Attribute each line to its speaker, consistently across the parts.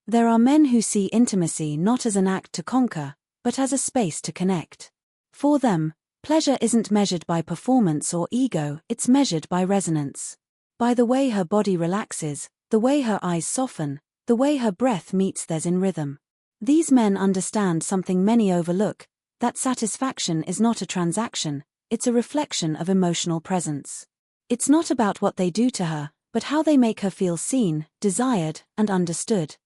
Speaker 1: There are men who see intimacy not as an act to conquer, but as a space to connect. For them, pleasure isn't measured by performance or ego, it's measured by resonance. By the way her body relaxes, the way her eyes soften, the way her breath meets theirs in rhythm. These men understand something many overlook, that satisfaction is not a transaction, it's a reflection of emotional presence. It's not about what they do to her, but how they make her feel seen, desired, and understood.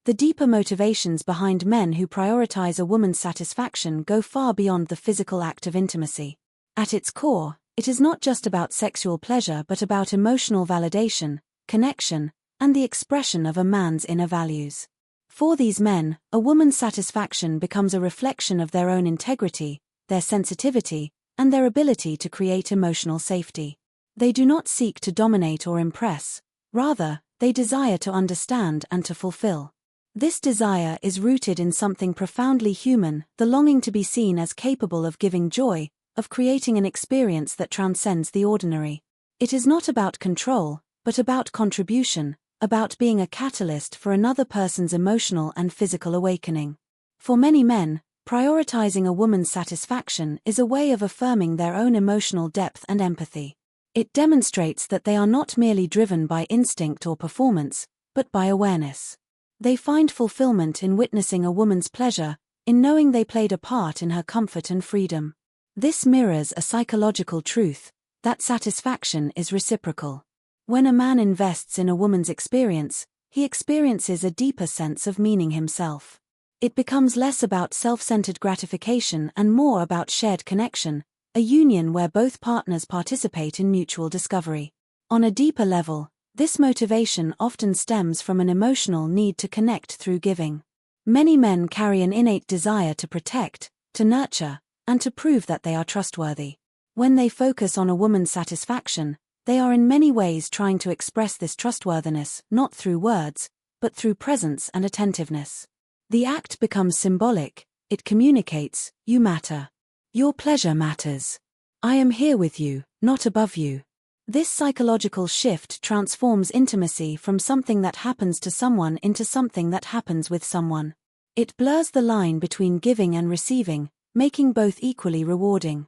Speaker 1: The deeper motivations behind men who prioritize a woman's satisfaction go far beyond the physical act of intimacy. At its core, it is not just about sexual pleasure but about emotional validation, connection, and the expression of a man's inner values. For these men, a woman's satisfaction becomes a reflection of their own integrity, their sensitivity, and their ability to create emotional safety. They do not seek to dominate or impress, rather, they desire to understand and to fulfill. This desire is rooted in something profoundly human, the longing to be seen as capable of giving joy, of creating an experience that transcends the ordinary. It is not about control, but about contribution, about being a catalyst for another person's emotional and physical awakening. For many men, prioritizing a woman's satisfaction is a way of affirming their own emotional depth and empathy. It demonstrates that they are not merely driven by instinct or performance, but by awareness. They find fulfillment in witnessing a woman's pleasure, in knowing they played a part in her comfort and freedom. This mirrors a psychological truth, that satisfaction is reciprocal. When a man invests in a woman's experience, he experiences a deeper sense of meaning himself. It becomes less about self-centered gratification and more about shared connection, a union where both partners participate in mutual discovery. On a deeper level, this motivation often stems from an emotional need to connect through giving. Many men carry an innate desire to protect, to nurture, and to prove that they are trustworthy. When they focus on a woman's satisfaction, they are in many ways trying to express this trustworthiness, not through words, but through presence and attentiveness. The act becomes symbolic, it communicates, you matter. Your pleasure matters. I am here with you, not above you. This psychological shift transforms intimacy from something that happens to someone into something that happens with someone. It blurs the line between giving and receiving, making both equally rewarding.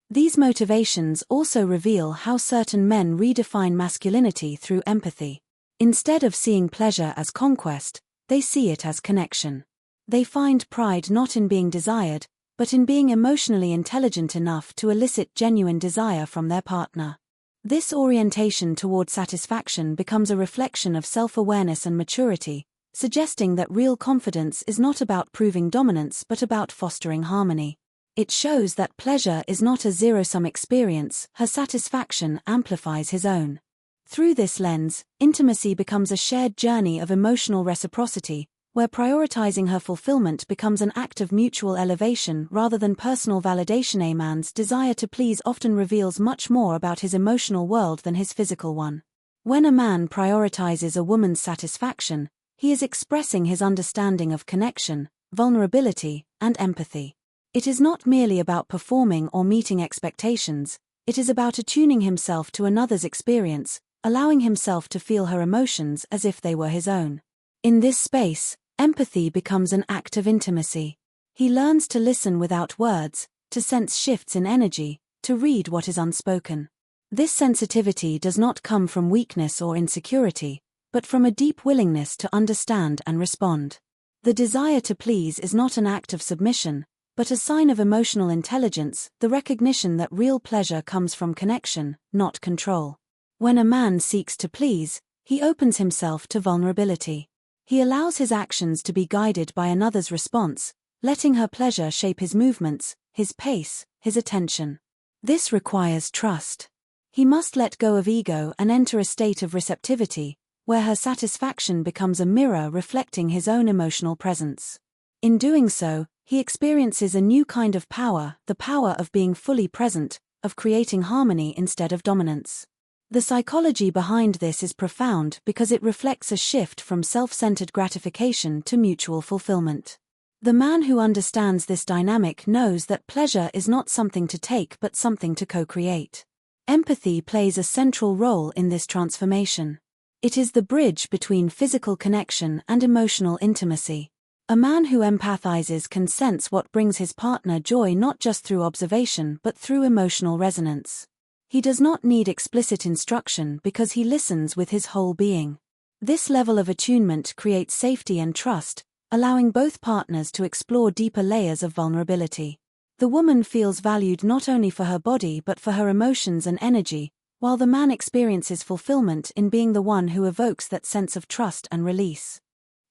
Speaker 1: These motivations also reveal how certain men redefine masculinity through empathy. Instead of seeing pleasure as conquest, they see it as connection. They find pride not in being desired, but in being emotionally intelligent enough to elicit genuine desire from their partner. This orientation toward satisfaction becomes a reflection of self-awareness and maturity, suggesting that real confidence is not about proving dominance but about fostering harmony. It shows that pleasure is not a zero-sum experience, her satisfaction amplifies his own. Through this lens, intimacy becomes a shared journey of emotional reciprocity, where prioritizing her fulfillment becomes an act of mutual elevation rather than personal validation. A man's desire to please often reveals much more about his emotional world than his physical one. When a man prioritizes a woman's satisfaction, he is expressing his understanding of connection, vulnerability, and empathy. It is not merely about performing or meeting expectations, it is about attuning himself to another's experience, allowing himself to feel her emotions as if they were his own. In this space, empathy becomes an act of intimacy. He learns to listen without words, to sense shifts in energy, to read what is unspoken. This sensitivity does not come from weakness or insecurity, but from a deep willingness to understand and respond. The desire to please is not an act of submission, but a sign of emotional intelligence, the recognition that real pleasure comes from connection, not control. When a man seeks to please, he opens himself to vulnerability. He allows his actions to be guided by another's response, letting her pleasure shape his movements, his pace, his attention. This requires trust. He must let go of ego and enter a state of receptivity, where her satisfaction becomes a mirror reflecting his own emotional presence. In doing so, he experiences a new kind of power, the power of being fully present, of creating harmony instead of dominance. The psychology behind this is profound because it reflects a shift from self-centered gratification to mutual fulfillment. The man who understands this dynamic knows that pleasure is not something to take but something to co-create. Empathy plays a central role in this transformation. It is the bridge between physical connection and emotional intimacy. A man who empathizes can sense what brings his partner joy not just through observation but through emotional resonance. He does not need explicit instruction because he listens with his whole being. This level of attunement creates safety and trust, allowing both partners to explore deeper layers of vulnerability. The woman feels valued not only for her body but for her emotions and energy, while the man experiences fulfillment in being the one who evokes that sense of trust and release.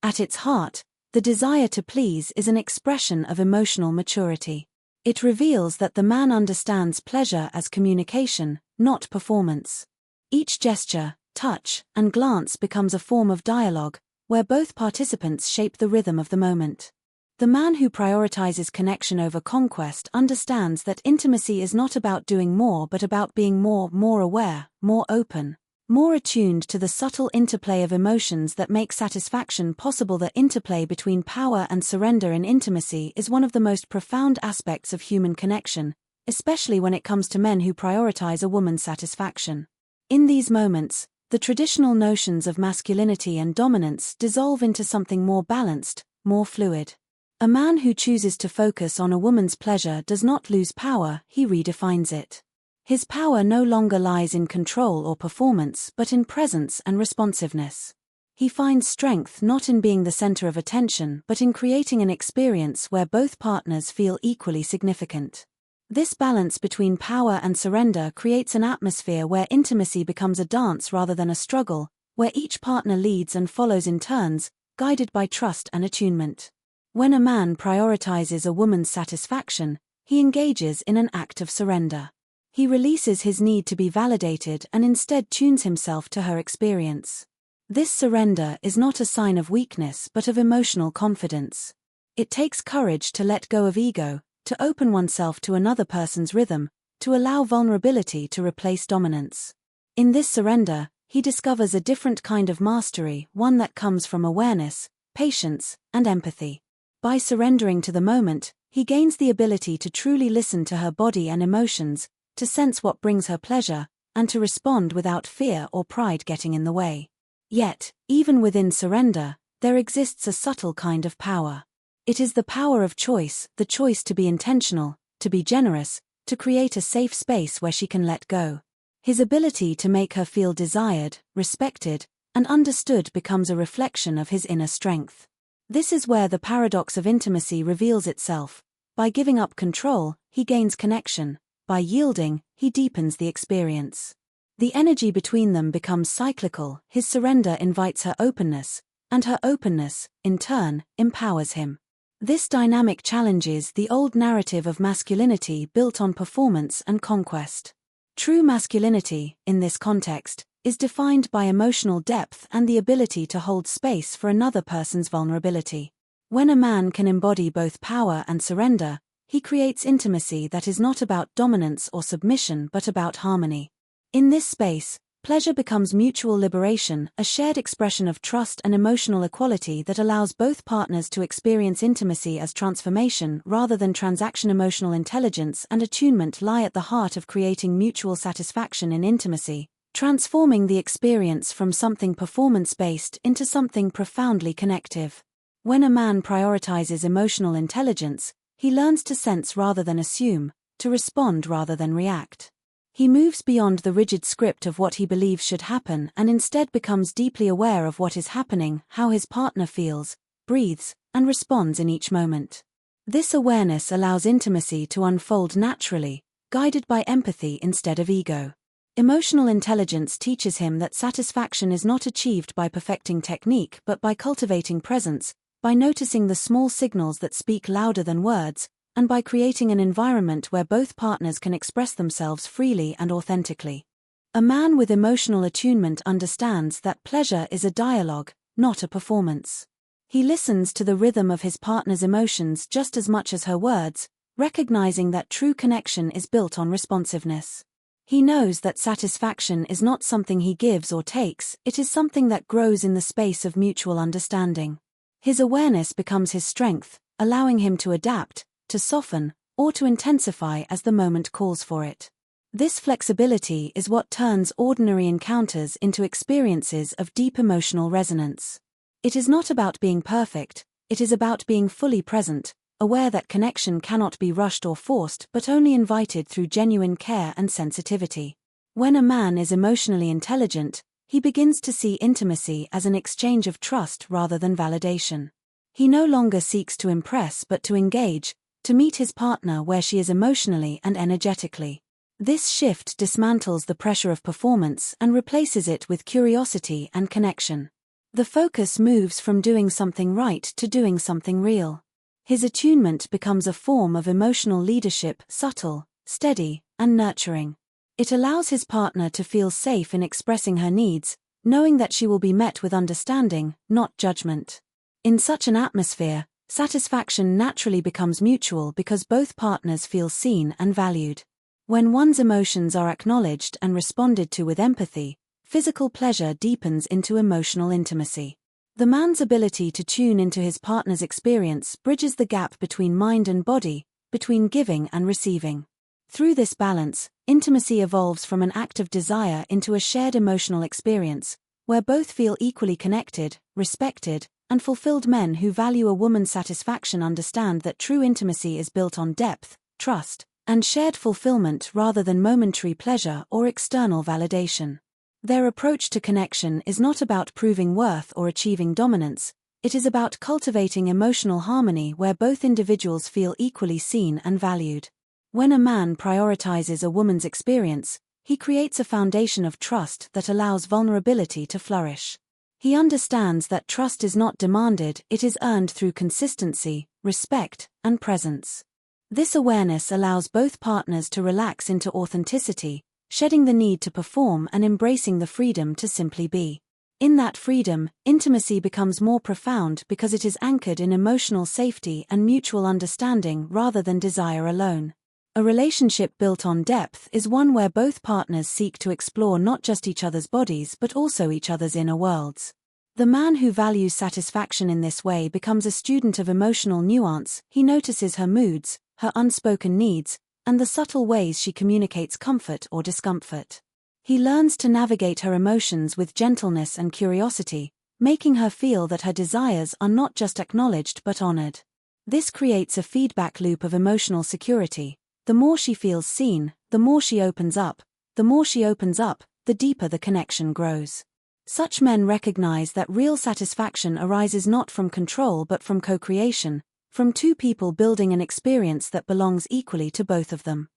Speaker 1: At its heart, the desire to please is an expression of emotional maturity. It reveals that the man understands pleasure as communication, not performance. Each gesture, touch, and glance becomes a form of dialogue, where both participants shape the rhythm of the moment. The man who prioritizes connection over conquest understands that intimacy is not about doing more but about being more aware, more open, more attuned to the subtle interplay of emotions that make satisfaction possible. The interplay between power and surrender in intimacy is one of the most profound aspects of human connection, especially when it comes to men who prioritize a woman's satisfaction. In these moments, the traditional notions of masculinity and dominance dissolve into something more balanced, more fluid. A man who chooses to focus on a woman's pleasure does not lose power, he redefines it. His power no longer lies in control or performance but in presence and responsiveness. He finds strength not in being the center of attention but in creating an experience where both partners feel equally significant. This balance between power and surrender creates an atmosphere where intimacy becomes a dance rather than a struggle, where each partner leads and follows in turns, guided by trust and attunement. When a man prioritizes a woman's satisfaction, he engages in an act of surrender. He releases his need to be validated and instead tunes himself to her experience. This surrender is not a sign of weakness but of emotional confidence. It takes courage to let go of ego, to open oneself to another person's rhythm, to allow vulnerability to replace dominance. In this surrender, he discovers a different kind of mastery, one that comes from awareness, patience, and empathy. By surrendering to the moment, he gains the ability to truly listen to her body and emotions, to sense what brings her pleasure, and to respond without fear or pride getting in the way. Yet, even within surrender, there exists a subtle kind of power. It is the power of choice, the choice to be intentional, to be generous, to create a safe space where she can let go. His ability to make her feel desired, respected, and understood becomes a reflection of his inner strength. This is where the paradox of intimacy reveals itself. By giving up control, he gains connection. By yielding, he deepens the experience. The energy between them becomes cyclical. His surrender invites her openness, and her openness, in turn, empowers him. This dynamic challenges the old narrative of masculinity built on performance and conquest. True masculinity, in this context, is defined by emotional depth and the ability to hold space for another person's vulnerability. When a man can embody both power and surrender, he creates intimacy that is not about dominance or submission but about harmony. In this space, pleasure becomes mutual liberation, a shared expression of trust and emotional equality that allows both partners to experience intimacy as transformation rather than transaction. Emotional intelligence and attunement lie at the heart of creating mutual satisfaction in intimacy, transforming the experience from something performance-based into something profoundly connective. When a man prioritizes emotional intelligence, he learns to sense rather than assume, to respond rather than react. He moves beyond the rigid script of what he believes should happen and instead becomes deeply aware of what is happening, how his partner feels, breathes, and responds in each moment. This awareness allows intimacy to unfold naturally, guided by empathy instead of ego. Emotional intelligence teaches him that satisfaction is not achieved by perfecting technique but by cultivating presence, by noticing the small signals that speak louder than words, and by creating an environment where both partners can express themselves freely and authentically. A man with emotional attunement understands that pleasure is a dialogue, not a performance. He listens to the rhythm of his partner's emotions just as much as her words, recognizing that true connection is built on responsiveness. He knows that satisfaction is not something he gives or takes, it is something that grows in the space of mutual understanding. His awareness becomes his strength, allowing him to adapt, to soften, or to intensify as the moment calls for it. This flexibility is what turns ordinary encounters into experiences of deep emotional resonance. It is not about being perfect, it is about being fully present, aware that connection cannot be rushed or forced but only invited through genuine care and sensitivity. When a man is emotionally intelligent, he begins to see intimacy as an exchange of trust rather than validation. He no longer seeks to impress but to engage, to meet his partner where she is emotionally and energetically. This shift dismantles the pressure of performance and replaces it with curiosity and connection. The focus moves from doing something right to doing something real. His attunement becomes a form of emotional leadership, subtle, steady, and nurturing. It allows his partner to feel safe in expressing her needs, knowing that she will be met with understanding, not judgment. In such an atmosphere, satisfaction naturally becomes mutual because both partners feel seen and valued. When one's emotions are acknowledged and responded to with empathy, physical pleasure deepens into emotional intimacy. The man's ability to tune into his partner's experience bridges the gap between mind and body, between giving and receiving. Through this balance, intimacy evolves from an act of desire into a shared emotional experience, where both feel equally connected, respected, and fulfilled. Men who value a woman's satisfaction understand that true intimacy is built on depth, trust, and shared fulfillment rather than momentary pleasure or external validation. Their approach to connection is not about proving worth or achieving dominance, it is about cultivating emotional harmony where both individuals feel equally seen and valued. When a man prioritizes a woman's experience, he creates a foundation of trust that allows vulnerability to flourish. He understands that trust is not demanded, it is earned through consistency, respect, and presence. This awareness allows both partners to relax into authenticity, shedding the need to perform and embracing the freedom to simply be. In that freedom, intimacy becomes more profound because it is anchored in emotional safety and mutual understanding rather than desire alone. A relationship built on depth is one where both partners seek to explore not just each other's bodies but also each other's inner worlds. The man who values satisfaction in this way becomes a student of emotional nuance. He notices her moods, her unspoken needs, and the subtle ways she communicates comfort or discomfort. He learns to navigate her emotions with gentleness and curiosity, making her feel that her desires are not just acknowledged but honored. This creates a feedback loop of emotional security. The more she feels seen, the more she opens up. The more she opens up, the deeper the connection grows. Such men recognize that real satisfaction arises not from control but from co-creation, from two people building an experience that belongs equally to both of them.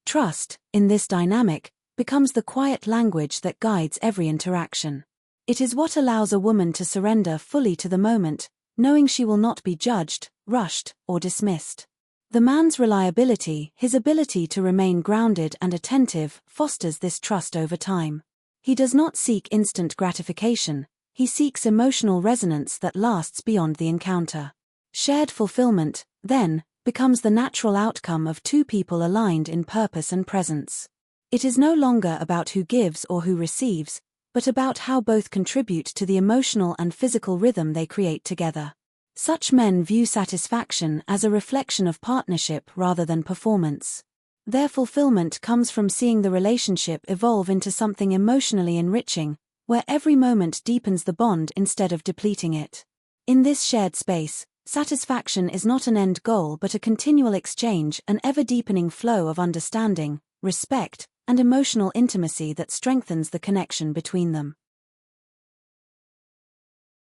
Speaker 1: Trust, in this dynamic, becomes the quiet language that guides every interaction. It is what allows a woman to surrender fully to the moment, knowing she will not be judged, rushed, or dismissed. The man's reliability, his ability to remain grounded and attentive, fosters this trust over time. He does not seek instant gratification, he seeks emotional resonance that lasts beyond the encounter. Shared fulfillment, then, becomes the natural outcome of two people aligned in purpose and presence. It is no longer about who gives or who receives, but about how both contribute to the emotional and physical rhythm they create together. Such men view satisfaction as a reflection of partnership rather than performance. Their fulfillment comes from seeing the relationship evolve into something emotionally enriching, where every moment deepens the bond instead of depleting it. In this shared space, satisfaction is not an end goal but a continual exchange, an ever-deepening flow of understanding, respect, and emotional intimacy that strengthens the connection between them.